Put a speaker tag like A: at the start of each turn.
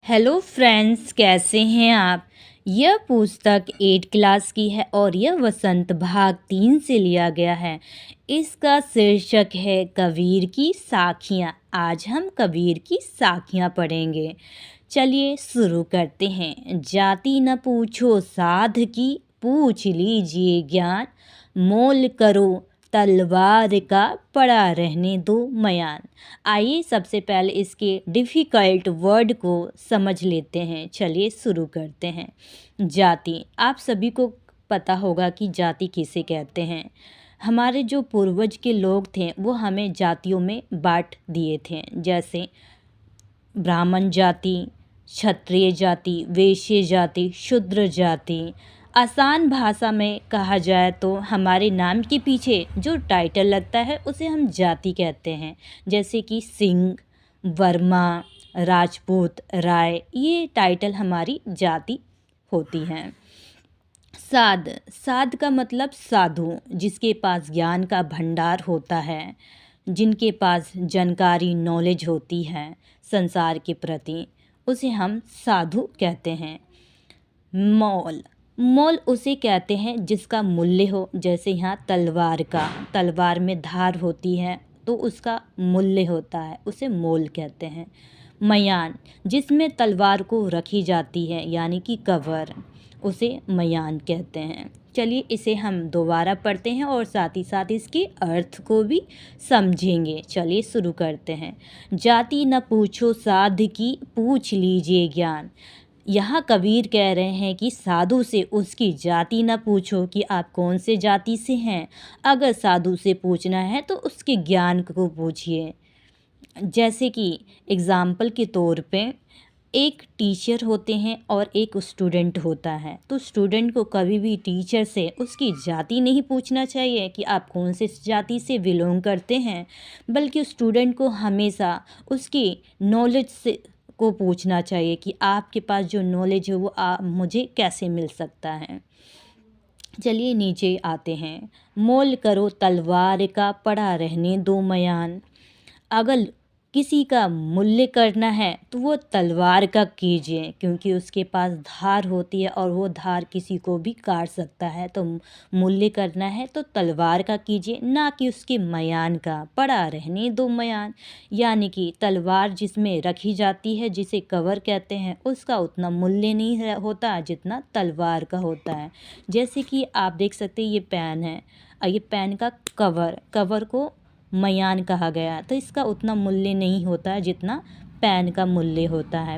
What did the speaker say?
A: Hello friends, कैसे हैं आप। यह पुस्तक 8 क्लास की है और यह वसंत भाग 3 से लिया गया है। इसका शीर्षक है कबीर की साखियाँ। आज हम कबीर की साखियाँ पढ़ेंगे। चलिए शुरू करते हैं। जाति न पूछो साध की, पूछ लीजिए ज्ञान। मोल करो तलवार का, पड़ा रहने दो मयान। आइए सबसे पहले इसके डिफ़िकल्ट वर्ड को समझ लेते हैं। चलिए शुरू करते हैं। जाति, आप सभी को पता होगा कि जाति किसे कहते हैं। हमारे जो पूर्वज के लोग थे वो हमें जातियों में बांट दिए थे, जैसे ब्राह्मण जाति, क्षत्रिय जाति, वैश्य जाति, शूद्र जाति। आसान भाषा में कहा जाए तो हमारे नाम के पीछे जो टाइटल लगता है उसे हम जाति कहते हैं, जैसे कि सिंह, वर्मा, राजपूत, राय। ये टाइटल हमारी जाति होती हैं। साध, साध का मतलब साधु, जिसके पास ज्ञान का भंडार होता है, जिनके पास जानकारी नॉलेज होती है संसार के प्रति, उसे हम साधु कहते हैं। मौल, मौल उसे कहते हैं जिसका मूल्य हो, जैसे यहाँ तलवार का, तलवार में धार होती है तो उसका मूल्य होता है, उसे मोल कहते हैं। मयान, जिसमें तलवार को रखी जाती है यानी कि कवर, उसे मयान कहते हैं। चलिए इसे हम दोबारा पढ़ते हैं और साथ ही साथ इसके अर्थ को भी समझेंगे। चलिए शुरू करते हैं। जाति न पूछो साध की, पूछ लीजिए ज्ञान। यहाँ कबीर कह रहे हैं कि साधु से उसकी जाति न पूछो कि आप कौन से जाति से हैं। अगर साधु से पूछना है तो उसके ज्ञान को पूछिए। जैसे कि एग्ज़ाम्पल के तौर पे एक टीचर होते हैं और एक स्टूडेंट होता है, तो स्टूडेंट को कभी भी टीचर से उसकी जाति नहीं पूछना चाहिए कि आप कौन से जाति से बिलोंग करते हैं, बल्कि स्टूडेंट को हमेशा उसकी नॉलेज से को पूछना चाहिए कि आपके पास जो नॉलेज है वो मुझे कैसे मिल सकता है। चलिए नीचे आते हैं। मोल करो तलवार का, पड़ा रहने दो मयान। अगर किसी का मूल्य करना है तो वो तलवार का कीजिए, क्योंकि उसके पास धार होती है और वो धार किसी को भी काट सकता है। तो मूल्य करना है तो तलवार का कीजिए, ना कि उसके मयान का। पड़ा रहने दो मयान, यानी कि तलवार जिसमें रखी जाती है, जिसे कवर कहते हैं, उसका उतना मूल्य नहीं होता जितना तलवार का होता है। जैसे कि आप देख सकते हैं ये पेन है, ये पेन का कवर को मयान कहा गया, तो इसका उतना मूल्य नहीं होता है जितना पेन का मूल्य होता है।